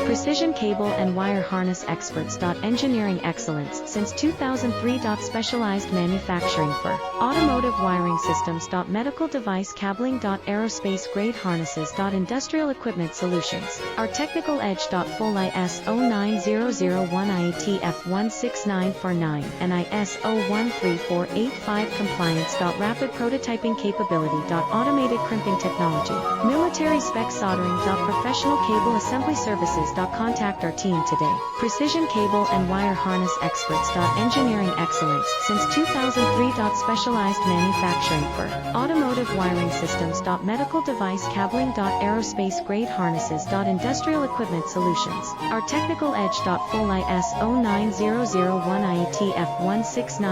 Precision cable and wire harness experts. Engineering excellence since 2003. Specialized manufacturing for automotive wiring systems. Medical device cabling. Aerospace grade harnesses. Industrial equipment solutions. Our technical edge. Full ISO 9001 IATF 16949 and ISO 13485 compliance. Rapid prototyping capability. Automated crimping technology. Military spec soldering. Professional cable assembly services. Contact our team today. Precision cable and wire harness experts. Engineering excellence since 2003. Specialized manufacturing for automotive wiring systems. Medical device cabling. Aerospace grade harnesses. Industrial equipment solutions. Our technical edge. Full ISO 9001 IATF 169